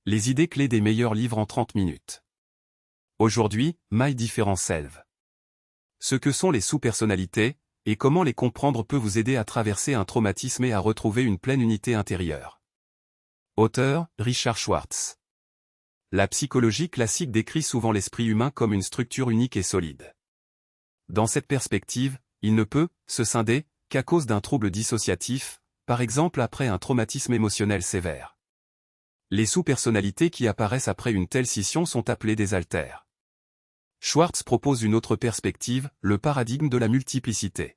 Les idées clés des meilleurs livres en 30 minutes. Aujourd'hui, My Different Self. Ce que sont les sous-personnalités, et comment les comprendre peut vous aider à traverser un traumatisme et à retrouver une pleine unité intérieure. Auteur, Richard Schwartz. La psychologie classique décrit souvent l'esprit humain comme une structure unique et solide. Dans cette perspective, il ne peut se scinder qu'à cause d'un trouble dissociatif, par exemple après un traumatisme émotionnel sévère. Les sous-personnalités qui apparaissent après une telle scission sont appelées des alters. Schwartz propose une autre perspective, le paradigme de la multiplicité.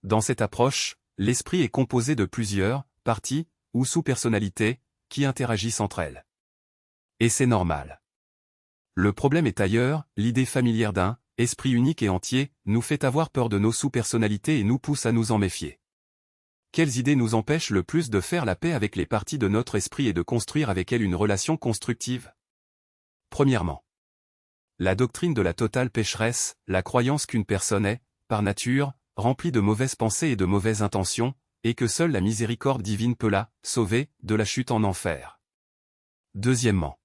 Dans cette approche, l'esprit est composé de plusieurs parties ou sous-personnalités qui interagissent entre elles. Et c'est normal. Le problème est ailleurs, l'idée familière d'un esprit unique et entier nous fait avoir peur de nos sous-personnalités et nous pousse à nous en méfier. Quelles idées nous empêchent le plus de faire la paix avec les parties de notre esprit et de construire avec elles une relation constructive? Premièrement, la doctrine de la totale pécheresse, la croyance qu'une personne est, par nature, remplie de mauvaises pensées et de mauvaises intentions, et que seule la miséricorde divine peut la sauver de la chute en enfer. Deuxièmement,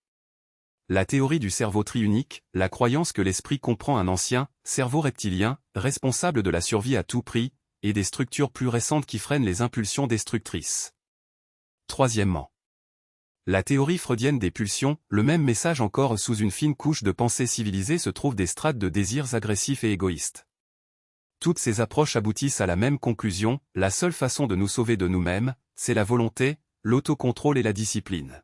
la théorie du cerveau triunique, la croyance que l'esprit comprend un ancien cerveau reptilien, responsable de la survie à tout prix, et des structures plus récentes qui freinent les impulsions destructrices. Troisièmement, la théorie freudienne des pulsions, le même message encore sous une fine couche de pensée civilisée se trouve des strates de désirs agressifs et égoïstes. Toutes ces approches aboutissent à la même conclusion, la seule façon de nous sauver de nous-mêmes, c'est la volonté, l'autocontrôle et la discipline.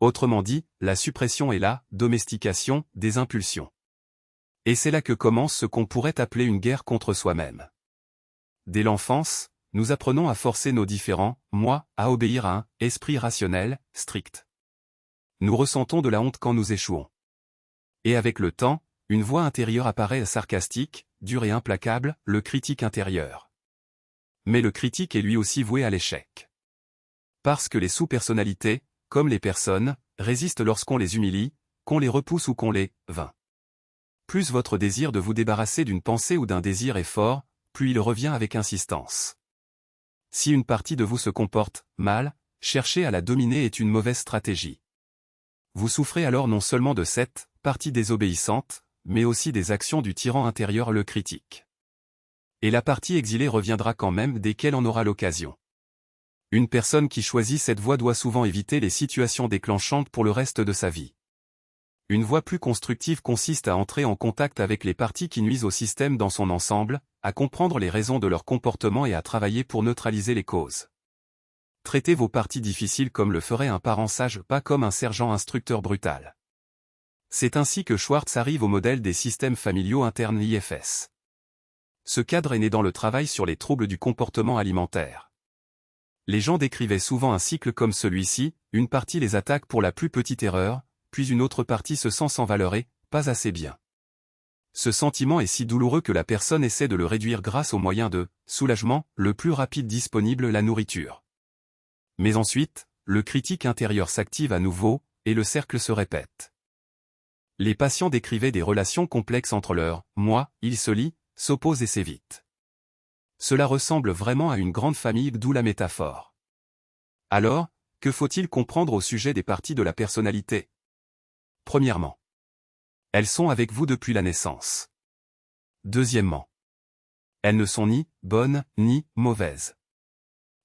Autrement dit, la suppression et la domestication des impulsions. Et c'est là que commence ce qu'on pourrait appeler une guerre contre soi-même. Dès l'enfance, nous apprenons à forcer nos différents « moi » à obéir à un « esprit rationnel » strict. Nous ressentons de la honte quand nous échouons. Et avec le temps, une voix intérieure apparaît sarcastique, dure et implacable, le critique intérieur. Mais le critique est lui aussi voué à l'échec. Parce que les sous-personnalités, comme les personnes, résistent lorsqu'on les humilie, qu'on les repousse ou qu'on les vainc. Plus votre désir de vous débarrasser d'une pensée ou d'un désir est fort, plus il revient avec insistance. Si une partie de vous se comporte mal, chercher à la dominer est une mauvaise stratégie. Vous souffrez alors non seulement de cette partie désobéissante, mais aussi des actions du tyran intérieur le critique. Et la partie exilée reviendra quand même dès qu'elle en aura l'occasion. Une personne qui choisit cette voie doit souvent éviter les situations déclenchantes pour le reste de sa vie. Une voie plus constructive consiste à entrer en contact avec les parties qui nuisent au système dans son ensemble, à comprendre les raisons de leur comportement et à travailler pour neutraliser les causes. Traitez vos parties difficiles comme le ferait un parent sage, pas comme un sergent instructeur brutal. C'est ainsi que Schwartz arrive au modèle des systèmes familiaux internes IFS. Ce cadre est né dans le travail sur les troubles du comportement alimentaire. Les gens décrivaient souvent un cycle comme celui-ci, une partie les attaque pour la plus petite erreur, puis une autre partie se sent sans valeur et pas assez bien. Ce sentiment est si douloureux que la personne essaie de le réduire grâce au moyen de soulagement, le plus rapide disponible, la nourriture. Mais ensuite, le critique intérieur s'active à nouveau, et le cercle se répète. Les patients décrivaient des relations complexes entre leur « moi », ils se lient, s'opposent et s'évitent. Cela ressemble vraiment à une grande famille, d'où la métaphore. Alors, que faut-il comprendre au sujet des parties de la personnalité? Premièrement, elles sont avec vous depuis la naissance. Deuxièmement, elles ne sont ni bonnes ni mauvaises.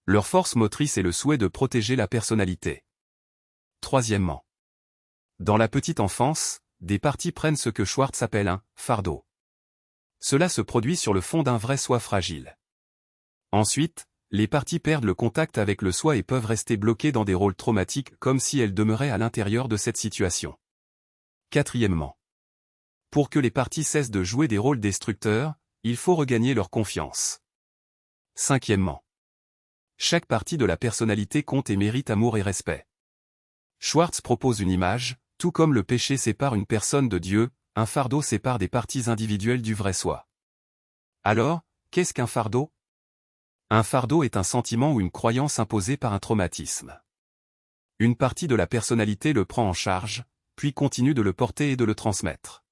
Leur force motrice est le souhait de protéger la personnalité. Troisièmement, dans la petite enfance, des parties prennent ce que Schwartz appelle un fardeau. Cela se produit sur le fond d'un vrai soi fragile. Ensuite, les parties perdent le contact avec le soi et peuvent rester bloquées dans des rôles traumatiques comme si elles demeuraient à l'intérieur de cette situation. Quatrièmement, pour que les parties cessent de jouer des rôles destructeurs, il faut regagner leur confiance. Cinquièmement, chaque partie de la personnalité compte et mérite amour et respect. Schwartz propose une image, tout comme le péché sépare une personne de Dieu, un fardeau sépare des parties individuelles du vrai soi. Alors, qu'est-ce qu'un fardeau? Un fardeau est un sentiment ou une croyance imposée par un traumatisme. Une partie de la personnalité le prend en charge, puis continue de le porter et de le transmettre.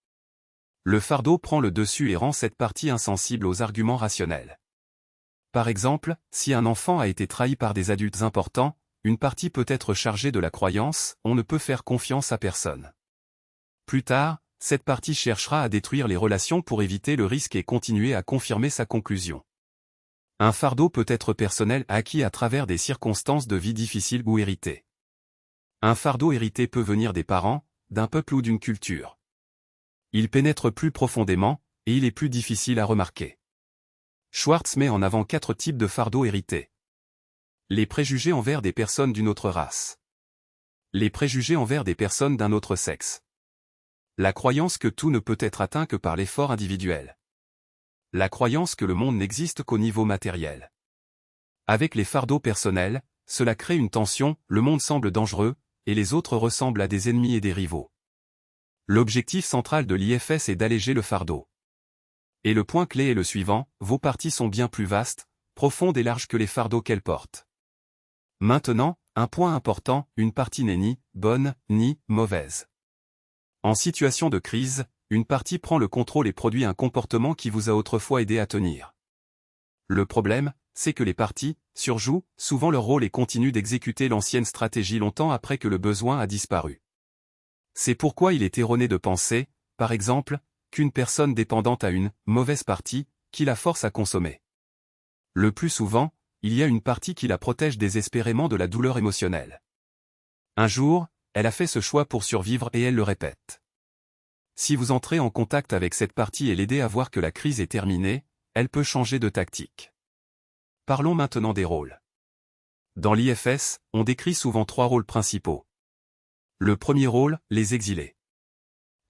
Le fardeau prend le dessus et rend cette partie insensible aux arguments rationnels. Par exemple, si un enfant a été trahi par des adultes importants, une partie peut être chargée de la croyance « on ne peut faire confiance à personne ». Plus tard, cette partie cherchera à détruire les relations pour éviter le risque et continuer à confirmer sa conclusion. Un fardeau peut être personnel acquis à travers des circonstances de vie difficiles ou héritées. Un fardeau hérité peut venir des parents, d'un peuple ou d'une culture. Il pénètre plus profondément, et il est plus difficile à remarquer. Schwartz met en avant 4 types de fardeaux hérités. Les préjugés envers des personnes d'une autre race. Les préjugés envers des personnes d'un autre sexe. La croyance que tout ne peut être atteint que par l'effort individuel. La croyance que le monde n'existe qu'au niveau matériel. Avec les fardeaux personnels, cela crée une tension, le monde semble dangereux, et les autres ressemblent à des ennemis et des rivaux. L'objectif central de l'IFS est d'alléger le fardeau. Et le point clé est le suivant, vos parties sont bien plus vastes, profondes et larges que les fardeaux qu'elles portent. Maintenant, un point important, une partie n'est ni bonne, ni mauvaise. En situation de crise, une partie prend le contrôle et produit un comportement qui vous a autrefois aidé à tenir. Le problème, c'est que les parties surjouent souvent leur rôle et continuent d'exécuter l'ancienne stratégie longtemps après que le besoin a disparu. C'est pourquoi il est erroné de penser, par exemple, qu'une personne dépendante a une mauvaise partie qui la force à consommer. Le plus souvent, il y a une partie qui la protège désespérément de la douleur émotionnelle. Un jour, elle a fait ce choix pour survivre et elle le répète. Si vous entrez en contact avec cette partie et l'aidez à voir que la crise est terminée, elle peut changer de tactique. Parlons maintenant des rôles. Dans l'IFS, on décrit souvent 3 rôles principaux. Le premier rôle, les exilés.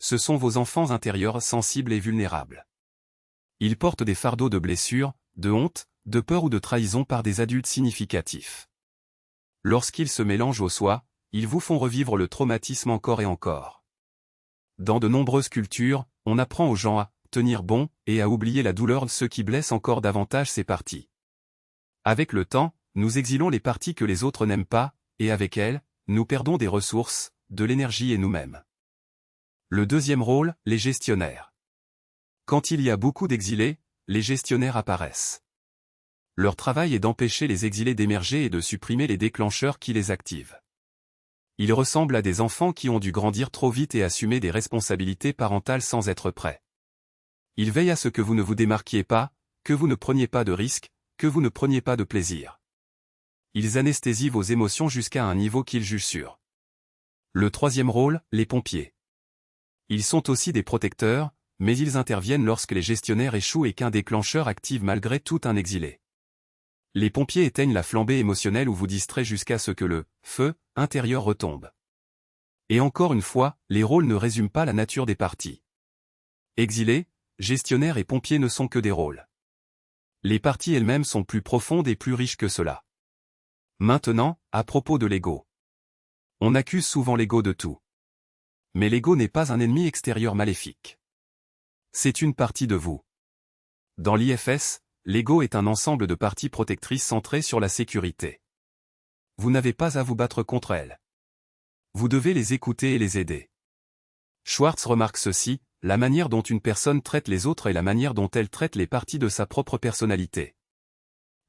Ce sont vos enfants intérieurs sensibles et vulnérables. Ils portent des fardeaux de blessures, de honte, de peur ou de trahison par des adultes significatifs. Lorsqu'ils se mélangent au soi, ils vous font revivre le traumatisme encore et encore. Dans de nombreuses cultures, on apprend aux gens à tenir bon et à oublier la douleur, ce qui blesse encore davantage ces parties. Avec le temps, nous exilons les parties que les autres n'aiment pas, et avec elles, nous perdons des ressources, de l'énergie et nous-mêmes. Le deuxième rôle, les gestionnaires. Quand il y a beaucoup d'exilés, les gestionnaires apparaissent. Leur travail est d'empêcher les exilés d'émerger et de supprimer les déclencheurs qui les activent. Ils ressemblent à des enfants qui ont dû grandir trop vite et assumer des responsabilités parentales sans être prêts. Ils veillent à ce que vous ne vous démarquiez pas, que vous ne preniez pas de risques, que vous ne preniez pas de plaisir. Ils anesthésient vos émotions jusqu'à un niveau qu'ils jugent sûr. Le troisième rôle, les pompiers. Ils sont aussi des protecteurs, mais ils interviennent lorsque les gestionnaires échouent et qu'un déclencheur active malgré tout un exilé. Les pompiers éteignent la flambée émotionnelle ou vous distraient jusqu'à ce que le feu intérieur retombe. Et encore une fois, les rôles ne résument pas la nature des parties. Exilés, gestionnaires et pompiers ne sont que des rôles. Les parties elles-mêmes sont plus profondes et plus riches que cela. Maintenant, à propos de l'ego. On accuse souvent l'ego de tout. Mais l'ego n'est pas un ennemi extérieur maléfique. C'est une partie de vous. Dans l'IFS, l'ego est un ensemble de parties protectrices centrées sur la sécurité. Vous n'avez pas à vous battre contre elles. Vous devez les écouter et les aider. Schwartz remarque ceci, la manière dont une personne traite les autres est la manière dont elle traite les parties de sa propre personnalité.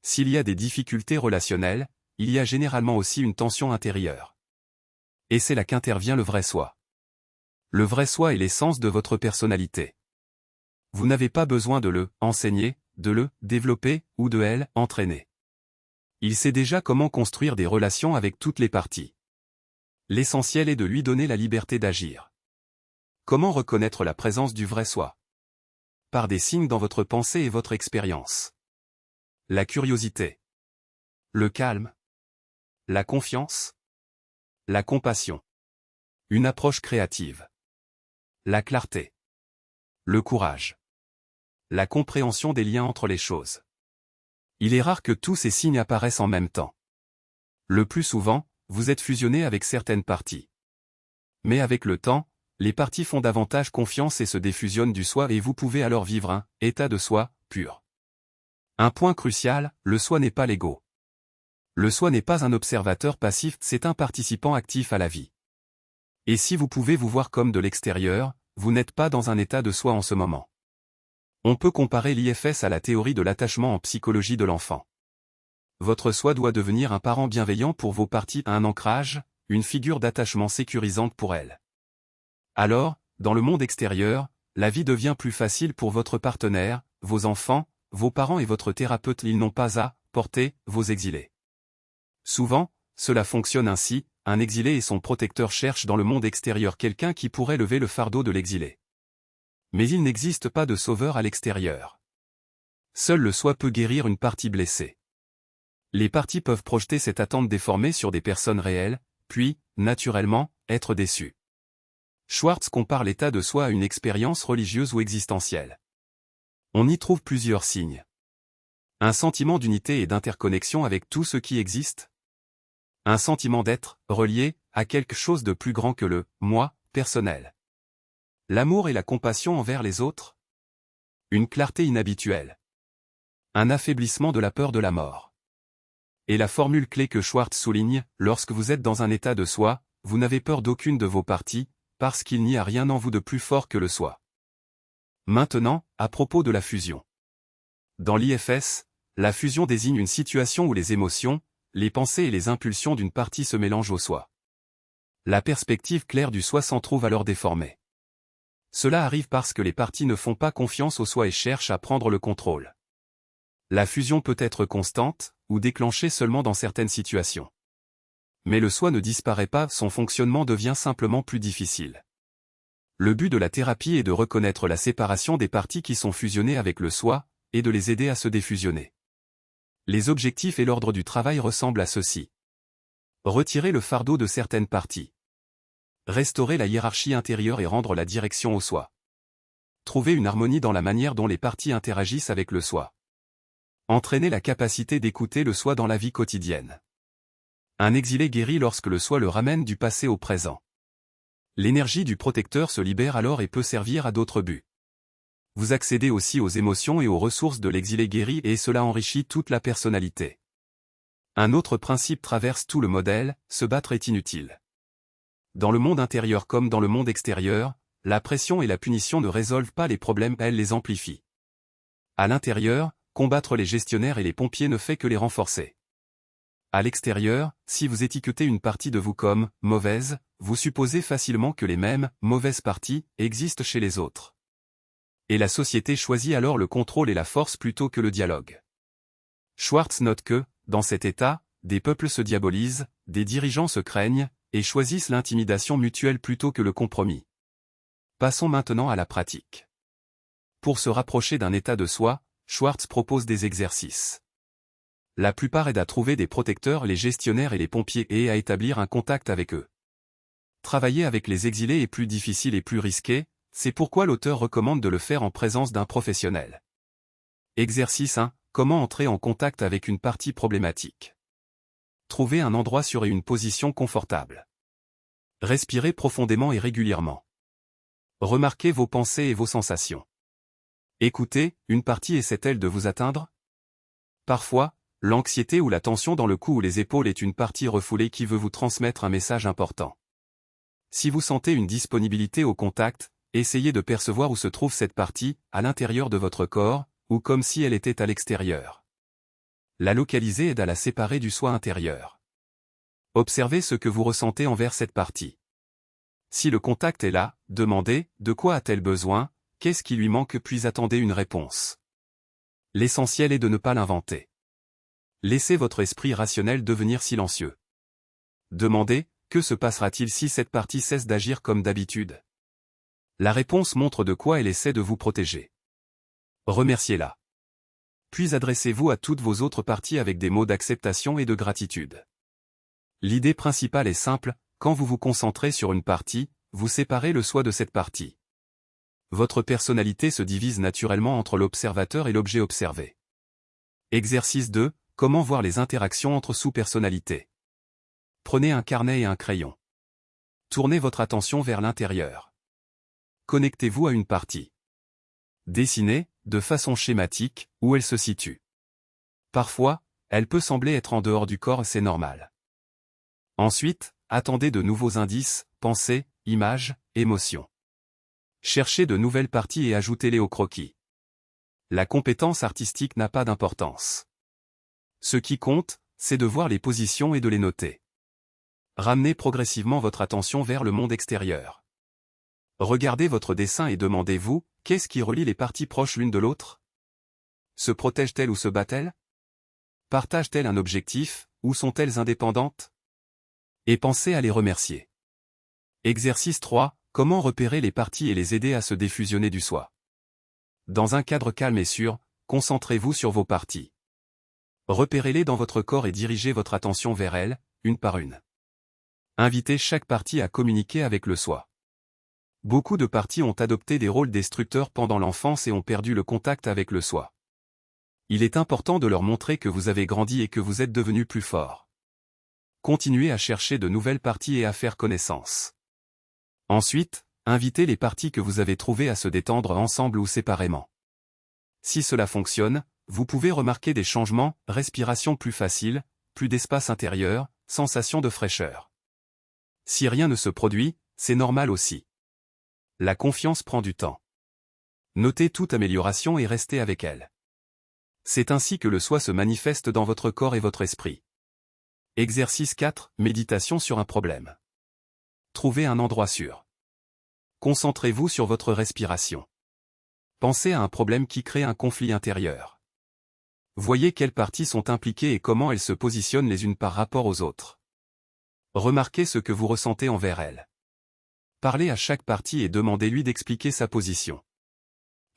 S'il y a des difficultés relationnelles, il y a généralement aussi une tension intérieure. Et c'est là qu'intervient le vrai soi. Le vrai soi est l'essence de votre personnalité. Vous n'avez pas besoin de le enseigner, de le développer ou de elle entraîner. Il sait déjà comment construire des relations avec toutes les parties. L'essentiel est de lui donner la liberté d'agir. Comment reconnaître la présence du vrai soi? Par des signes dans votre pensée et votre expérience. La curiosité. Le calme. La confiance. La compassion. Une approche créative. La clarté. Le courage. La compréhension des liens entre les choses. Il est rare que tous ces signes apparaissent en même temps. Le plus souvent, vous êtes fusionné avec certaines parties. Mais avec le temps, les parties font davantage confiance et se défusionnent du soi et vous pouvez alors vivre un état de soi pur. Un point crucial, le soi n'est pas l'ego. Le soi n'est pas un observateur passif, c'est un participant actif à la vie. Et si vous pouvez vous voir comme de l'extérieur, vous n'êtes pas dans un état de soi en ce moment. On peut comparer l'IFS à la théorie de l'attachement en psychologie de l'enfant. votre soi doit devenir un parent bienveillant pour vos parties, un ancrage, une figure d'attachement sécurisante pour elles. Alors, dans le monde extérieur, la vie devient plus facile pour votre partenaire, vos enfants, vos parents et votre thérapeute. Ils n'ont pas à porter vos exilés. Souvent, cela fonctionne ainsi, un exilé et son protecteur cherchent dans le monde extérieur quelqu'un qui pourrait lever le fardeau de l'exilé. Mais il n'existe pas de sauveur à l'extérieur. Seul le soi peut guérir une partie blessée. Les parties peuvent projeter cette attente déformée sur des personnes réelles, puis, naturellement, être déçues. Schwartz compare l'état de soi à une expérience religieuse ou existentielle. On y trouve plusieurs signes. Un sentiment d'unité et d'interconnexion avec tout ce qui existe. Un sentiment d'être relié à quelque chose de plus grand que le « moi » personnel. L'amour et la compassion envers les autres. Une clarté inhabituelle. Un affaiblissement de la peur de la mort. Et la formule clé que Schwartz souligne, lorsque vous êtes dans un état de soi, vous n'avez peur d'aucune de vos parties, parce qu'il n'y a rien en vous de plus fort que le soi. Maintenant, à propos de la fusion. Dans l'IFS, la fusion désigne une situation où les émotions, les pensées et les impulsions d'une partie se mélangent au soi. La perspective claire du soi s'en trouve alors déformée. Cela arrive parce que les parties ne font pas confiance au soi et cherchent à prendre le contrôle. La fusion peut être constante, ou déclenchée seulement dans certaines situations. Mais le soi ne disparaît pas, son fonctionnement devient simplement plus difficile. Le but de la thérapie est de reconnaître la séparation des parties qui sont fusionnées avec le soi, et de les aider à se défusionner. Les objectifs et l'ordre du travail ressemblent à ceci. Retirer le fardeau de certaines parties. Restaurer la hiérarchie intérieure et rendre la direction au soi. Trouver une harmonie dans la manière dont les parties interagissent avec le soi. Entraîner la capacité d'écouter le soi dans la vie quotidienne. Un exilé guérit lorsque le soi le ramène du passé au présent. L'énergie du protecteur se libère alors et peut servir à d'autres buts. Vous accédez aussi aux émotions et aux ressources de l'exilé guéri et cela enrichit toute la personnalité. Un autre principe traverse tout le modèle, se battre est inutile. Dans le monde intérieur comme dans le monde extérieur, la pression et la punition ne résolvent pas les problèmes, elles les amplifient. À l'intérieur, combattre les gestionnaires et les pompiers ne fait que les renforcer. À l'extérieur, si vous étiquetez une partie de vous comme « mauvaise », vous supposez facilement que les mêmes « mauvaises parties » existent chez les autres. Et la société choisit alors le contrôle et la force plutôt que le dialogue. Schwartz note que, dans cet état, des peuples se diabolisent, des dirigeants se craignent, et choisissent l'intimidation mutuelle plutôt que le compromis. Passons maintenant à la pratique. Pour se rapprocher d'un état de soi, Schwartz propose des exercices. La plupart aident à trouver des protecteurs, les gestionnaires et les pompiers et à établir un contact avec eux. Travailler avec les exilés est plus difficile et plus risqué, c'est pourquoi l'auteur recommande de le faire en présence d'un professionnel. Exercice 1. Comment entrer en contact avec une partie problématique. Trouvez un endroit sûr et une position confortable. Respirez profondément et régulièrement. Remarquez vos pensées et vos sensations. Écoutez, une partie essaie-t-elle de vous atteindre? Parfois, l'anxiété ou la tension dans le cou ou les épaules est une partie refoulée qui veut vous transmettre un message important. Si vous sentez une disponibilité au contact, essayez de percevoir où se trouve cette partie, à l'intérieur de votre corps, ou comme si elle était à l'extérieur. La localiser aide à la séparer du soi intérieur. Observez ce que vous ressentez envers cette partie. Si le contact est là, demandez, de quoi a-t-elle besoin, qu'est-ce qui lui manque puis attendez une réponse. L'essentiel est de ne pas l'inventer. Laissez votre esprit rationnel devenir silencieux. Demandez, que se passera-t-il si cette partie cesse d'agir comme d'habitude? La réponse montre de quoi elle essaie de vous protéger. Remerciez-la. Puis adressez-vous à toutes vos autres parties avec des mots d'acceptation et de gratitude. L'idée principale est simple, quand vous vous concentrez sur une partie, vous séparez le soi de cette partie. Votre personnalité se divise naturellement entre l'observateur et l'objet observé. Exercice 2. Comment voir les interactions entre sous-personnalités. Prenez un carnet et un crayon. Tournez votre attention vers l'intérieur. Connectez-vous à une partie. Dessinez, de façon schématique, où elle se situe. Parfois, elle peut sembler être en dehors du corps, c'est normal. Ensuite, attendez de nouveaux indices, pensées, images, émotions. Cherchez de nouvelles parties et ajoutez-les au croquis. La compétence artistique n'a pas d'importance. Ce qui compte, c'est de voir les positions et de les noter. Ramenez progressivement votre attention vers le monde extérieur. Regardez votre dessin et demandez-vous, qu'est-ce qui relie les parties proches l'une de l'autre? Se protègent-elles ou se battent-elles? Partagent-elles un objectif, ou sont-elles indépendantes? Et pensez à les remercier. Exercice 3. Comment repérer les parties et les aider à se défusionner du soi? Dans un cadre calme et sûr, concentrez-vous sur vos parties. Repérez-les dans votre corps et dirigez votre attention vers elles, une par une. Invitez chaque partie à communiquer avec le soi. Beaucoup de parties ont adopté des rôles destructeurs pendant l'enfance et ont perdu le contact avec le soi. Il est important de leur montrer que vous avez grandi et que vous êtes devenu plus fort. Continuez à chercher de nouvelles parties et à faire connaissance. Ensuite, invitez les parties que vous avez trouvées à se détendre ensemble ou séparément. Si cela fonctionne, vous pouvez remarquer des changements, respiration plus facile, plus d'espace intérieur, sensation de fraîcheur. Si rien ne se produit, c'est normal aussi. La confiance prend du temps. Notez toute amélioration et restez avec elle. C'est ainsi que le soi se manifeste dans votre corps et votre esprit. Exercice 4. Méditation sur un problème. Trouvez un endroit sûr. Concentrez-vous sur votre respiration. Pensez à un problème qui crée un conflit intérieur. Voyez quelles parties sont impliquées et comment elles se positionnent les unes par rapport aux autres. Remarquez ce que vous ressentez envers elles. Parlez à chaque partie et demandez-lui d'expliquer sa position.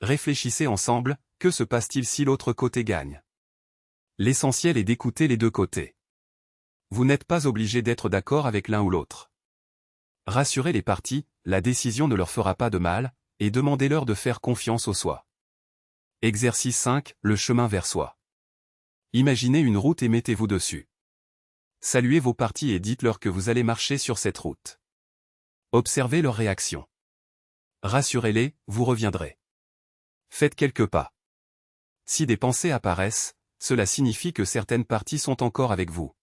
Réfléchissez ensemble, que se passe-t-il si l'autre côté gagne? L'essentiel est d'écouter les deux côtés. Vous n'êtes pas obligé d'être d'accord avec l'un ou l'autre. Rassurez les parties, la décision ne leur fera pas de mal, et demandez-leur de faire confiance au soi. Exercice 5. Le chemin vers soi. Imaginez une route et mettez-vous dessus. Saluez vos parties et dites-leur que vous allez marcher sur cette route. Observez leurs réactions. Rassurez-les, vous reviendrez. Faites quelques pas. Si des pensées apparaissent, cela signifie que certaines parties sont encore avec vous.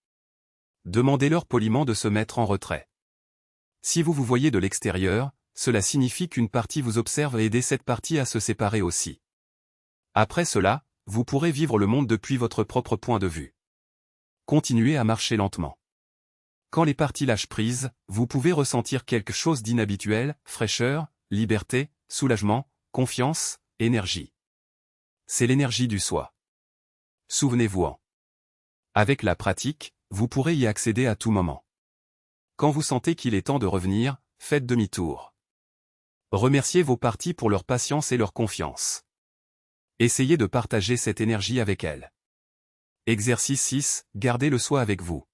Demandez-leur poliment de se mettre en retrait. Si vous vous voyez de l'extérieur, cela signifie qu'une partie vous observe et aidez cette partie à se séparer aussi. Après cela, vous pourrez vivre le monde depuis votre propre point de vue. Continuez à marcher lentement. Quand les parties lâchent prise, vous pouvez ressentir quelque chose d'inhabituel, fraîcheur, liberté, soulagement, confiance, énergie. C'est l'énergie du soi. Souvenez-vous-en. Avec la pratique, vous pourrez y accéder à tout moment. Quand vous sentez qu'il est temps de revenir, faites demi-tour. Remerciez vos parties pour leur patience et leur confiance. Essayez de partager cette énergie avec elles. Exercice 6. Gardez le soi avec vous.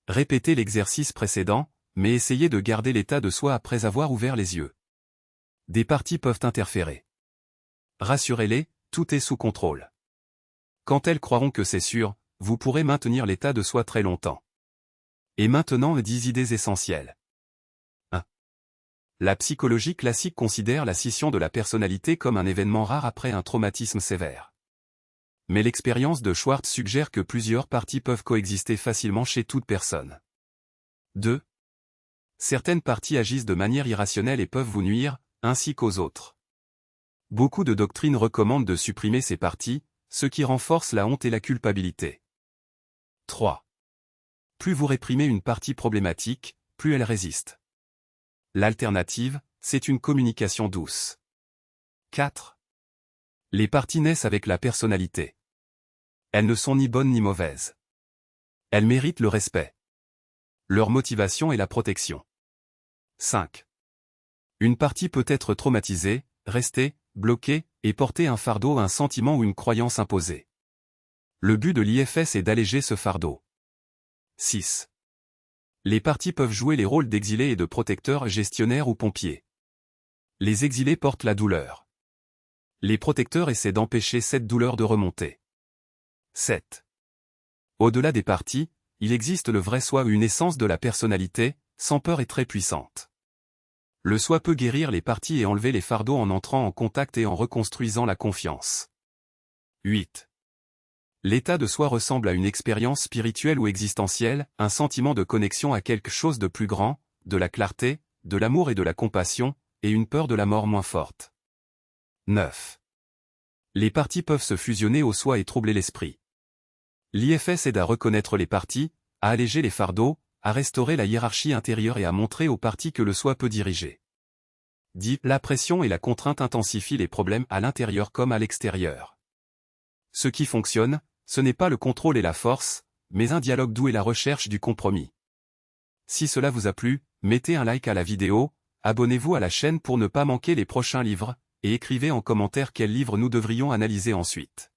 Répétez l'exercice précédent, mais essayez de garder l'état de soi après avoir ouvert les yeux. Des parties peuvent interférer. Rassurez-les, tout est sous contrôle. Quand elles croiront que c'est sûr, vous pourrez maintenir l'état de soi très longtemps. Et maintenant 10 idées essentielles. 1. La psychologie classique considère la scission de la personnalité comme un événement rare après un traumatisme sévère. Mais l'expérience de Schwartz suggère que plusieurs parties peuvent coexister facilement chez toute personne. 2. Certaines parties agissent de manière irrationnelle et peuvent vous nuire, ainsi qu'aux autres. Beaucoup de doctrines recommandent de supprimer ces parties, ce qui renforce la honte et la culpabilité. 3. Plus vous réprimez une partie problématique, plus elle résiste. L'alternative, c'est une communication douce. 4. Les parties naissent avec la personnalité. Elles ne sont ni bonnes ni mauvaises. Elles méritent le respect. Leur motivation est la protection. 5. Une partie peut être traumatisée, rester, bloquée, et porter un fardeau, un sentiment ou une croyance imposée. Le but de l'IFS est d'alléger ce fardeau. 6. Les parties peuvent jouer les rôles d'exilés et de protecteurs, gestionnaires ou pompiers. Les exilés portent la douleur. Les protecteurs essaient d'empêcher cette douleur de remonter. 7. Au-delà des parties, il existe le vrai soi, une essence de la personnalité, sans peur et très puissante. Le soi peut guérir les parties et enlever les fardeaux en entrant en contact et en reconstruisant la confiance. 8. L'état de soi ressemble à une expérience spirituelle ou existentielle, un sentiment de connexion à quelque chose de plus grand, de la clarté, de l'amour et de la compassion, et une peur de la mort moins forte. 9. Les parties peuvent se fusionner au soi et troubler l'esprit. L'IFS aide à reconnaître les parties, à alléger les fardeaux, à restaurer la hiérarchie intérieure et à montrer aux parties que le soi peut diriger. Dit, la pression et la contrainte intensifient les problèmes à l'intérieur comme à l'extérieur. Ce qui fonctionne, ce n'est pas le contrôle et la force, mais un dialogue doux et la recherche du compromis. Si cela vous a plu, mettez un like à la vidéo, abonnez-vous à la chaîne pour ne pas manquer les prochains livres, et écrivez en commentaire quel livre nous devrions analyser ensuite.